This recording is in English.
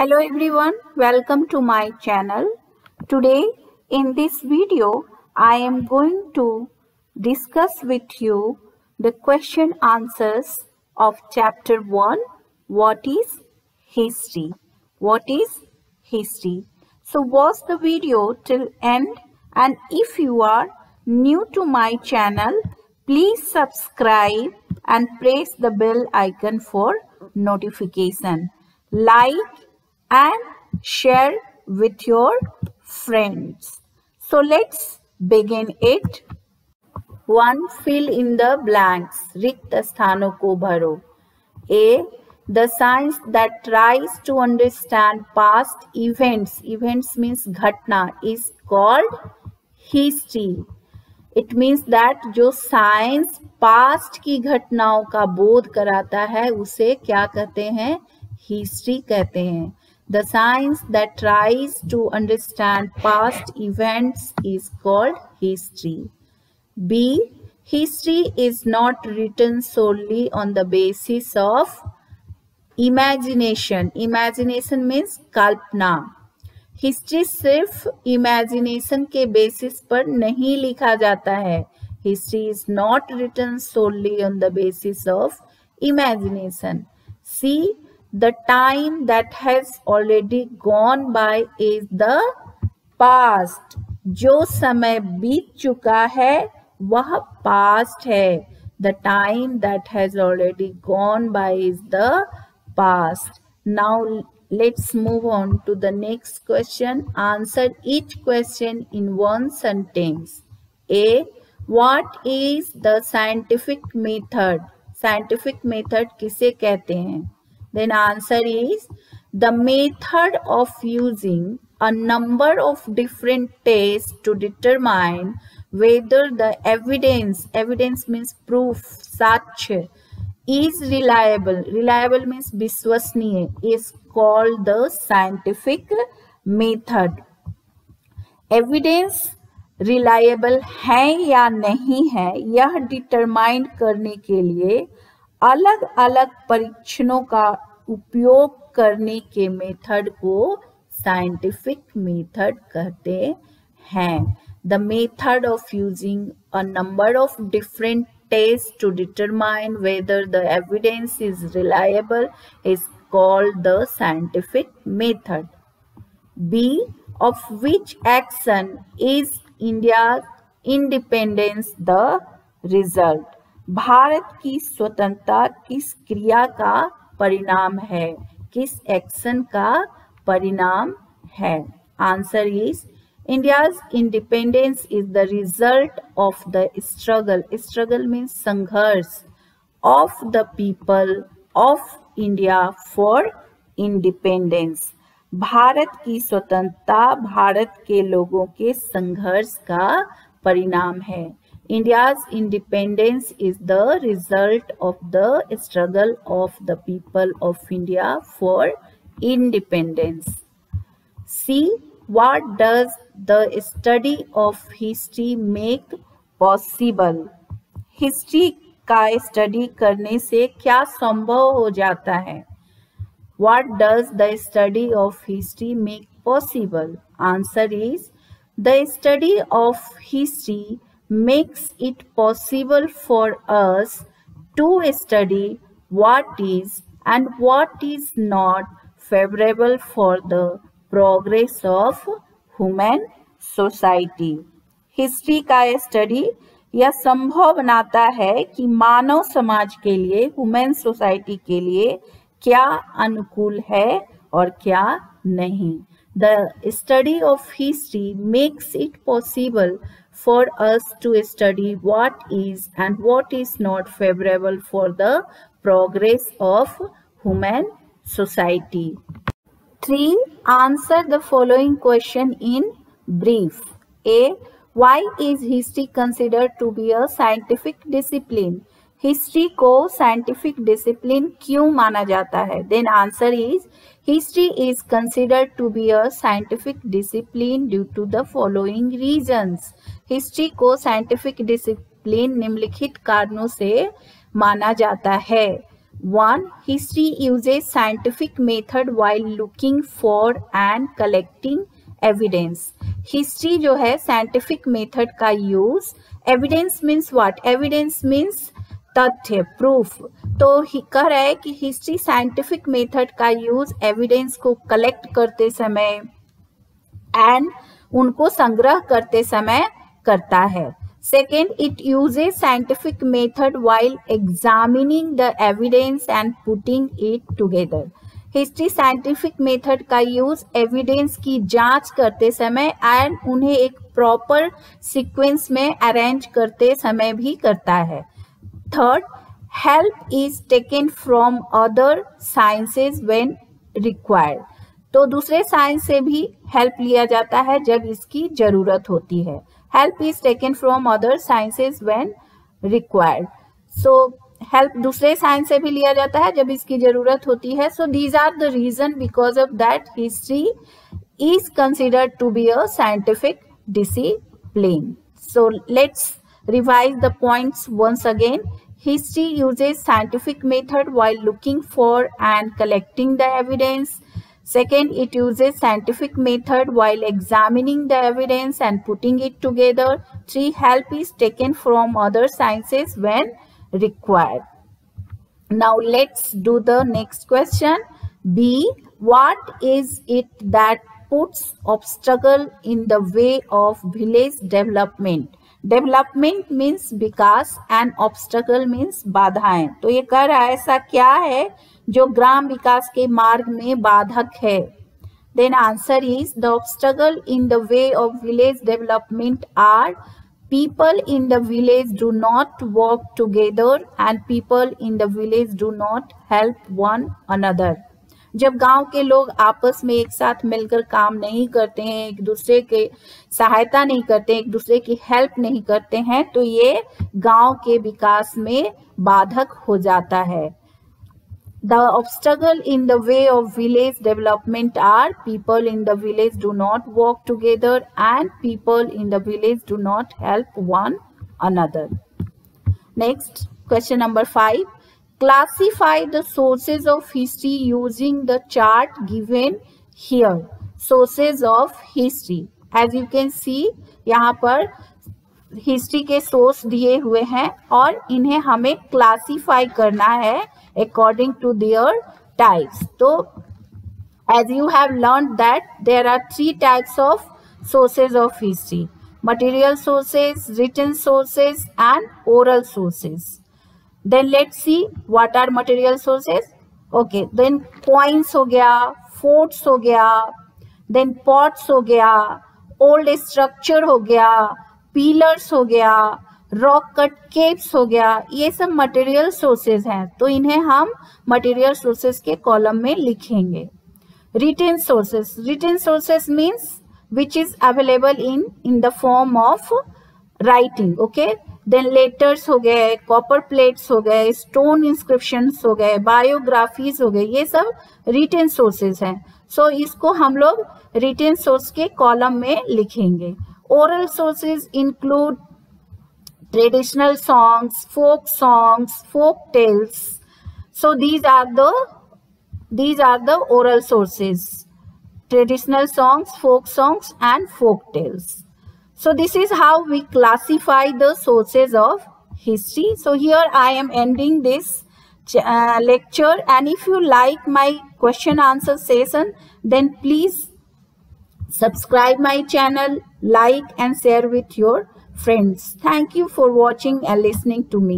Hello everyone, welcome to my channel. Today in this video I am going to discuss with you the question answers of chapter 1. What is history? What is history? So watch the video till end, and if you are new to my channel, please subscribe and press the bell icon for notification. Like and share with your friends. So let's begin it. 1. Fill in the blanks. रिक्त स्थानों को भरो. A. The science that tries to understand past events. Events means घटना is called history. It means that जो science past की घटनाओं का बोध कराता है उसे क्या कहते हैं? हिस्ट्री कहते हैं. The science that tries to understand past events is called history. B. History is not written solely on the basis of imagination. Imagination means कल्पना. हिस्ट्री सिर्फ इमेजिनेशन के बेसिस पर नहीं लिखा जाता है. History is not written solely on the basis of imagination. See. The time that has already gone by is the past. जो समय बीत चुका है वह पास्ट है. The time that has already gone by is the past. Now let's move on to the next question. Answer each question in one sentence. A. What is the scientific method? Scientific method किसे कहते हैं? Then answer is the method of using a number of different tests to determine whether the evidence means proof, साक्ष्य, is reliable means विश्वसनीय, is called the scientific method. Evidence reliable है या नहीं है यह डिटरमाइन करने के लिए अलग अलग परीक्षणों का उपयोग करने के मेथड को साइंटिफिक मेथड कहते हैं. The method of using a number of different tests to determine whether the evidence is reliable is called the scientific method. B. Of which action is India's independence the result? Bharat की स्वतंत्रता किस क्रिया का परिणाम है? किस एक्शन का परिणाम है? Answer is India's independence is the result of the struggle. Struggle means संघर्ष of the people of India for independence. Bharat की स्वतंत्रता भारत के लोगों के संघर्ष का परिणाम है. India's independence is the result of the struggle of the people of India for independence. C. What does the study of history make possible? History का स्टडी करने से क्या संभव हो जाता है? What does the study of history make possible? Answer is the study of history makes it possible for us to study what is and what is not favorable for the progress of human society. History का study यह संभव बनाता है कि मानव समाज के लिए, human society के लिए क्या अनुकूल है और क्या नहीं. The study of history makes it possible for us to study what is and what is not favorable for the progress of human society. 3. Answer the following question in brief. A. Why is history considered to be a scientific discipline? History को scientific discipline क्यों माना जाता है? Then answer is history is considered to be a scientific discipline due to the following reasons. History को scientific discipline निम्नलिखित कारणों से माना जाता है. 1. History uses scientific method while looking for and collecting evidence. History जो है scientific method का use, evidence means what? Evidence means तथ्य, proof. तो कह रहा है कि हिस्ट्री साइंटिफिक मेथड का यूज एविडेंस को कलेक्ट करते समय एंड उनको संग्रह करते समय करता है. Second, it uses scientific method while examining the evidence and putting it together. History scientific method का यूज एविडेंस की जांच करते समय एंड उन्हें एक प्रॉपर सीक्वेंस में अरेंज करते समय भी करता है. Third, help is taken from other sciences when required. तो दूसरे साइंस से भी हेल्प लिया जाता है जब इसकी जरूरत होती है. Help is taken from other sciences when required. So help दूसरे साइंस से भी लिया जाता है जब इसकी जरूरत होती है. So these are the reason because of that history is considered to be a scientific discipline. So let's revise the points once again. History uses scientific method while looking for and collecting the evidence. Second, it uses scientific method while examining the evidence and putting it together. 3, help is taken from other sciences when required. Now let's do the next question. B, what is it that puts obstacle in the way of village development? Development means Vikas and obstacle means बाधाएं. तो ये कह रहा है ऐसा क्या है जो ग्राम विकास के मार्ग में बाधक है. Then answer is the obstacle in the way of village development are people in the village do not work together and people in the village do not help one another. जब गांव के लोग आपस में एक साथ मिलकर काम नहीं करते हैं, एक दूसरे के सहायता नहीं करते, एक दूसरे की हेल्प नहीं करते हैं, तो ये गांव के विकास में बाधक हो जाता है. The obstacle in the way of village development are people in the village do not work together and people in the village do not help one another. Next, question number 5. Classify the sources of history using the chart given here. Sources of history. As you can see, यहाँ पर history के source दिए हुए हैं और इन्हें हमें classify करना है according to their types. तो as you have learned that there are 3 types of sources of history: material sources, written sources and oral sources. Then let's see what are material sources. Okay, then coins हो गया, forts हो गया, then pots हो गया, old structure हो गया, pillars हो गया, रॉक कट केव्स हो गया. ये सब मटेरियल सोर्सेज हैं, तो इन्हें हम मटेरियल सोर्सेज के कॉलम में लिखेंगे. Written sources. Written sources means which is available in the form of writing. Okay, then letters हो गए, कॉपर प्लेट्स हो गए, स्टोन इंस्क्रिप्शंस हो गए, बायोग्राफीज हो गए, ये सब रिटेन सोर्सेज हैं. सो इसको हम लोग रिटेन सोर्स के कॉलम में लिखेंगे. Oral sources include traditional songs, folk tales. So these are the oral sources: traditional songs, folk songs and folk tales. So this is how we classify the sources of history. So here I am ending this lecture, and if you like my question answer session, then please subscribe my channel, like and share with your friends. Thank you for watching and listening to me.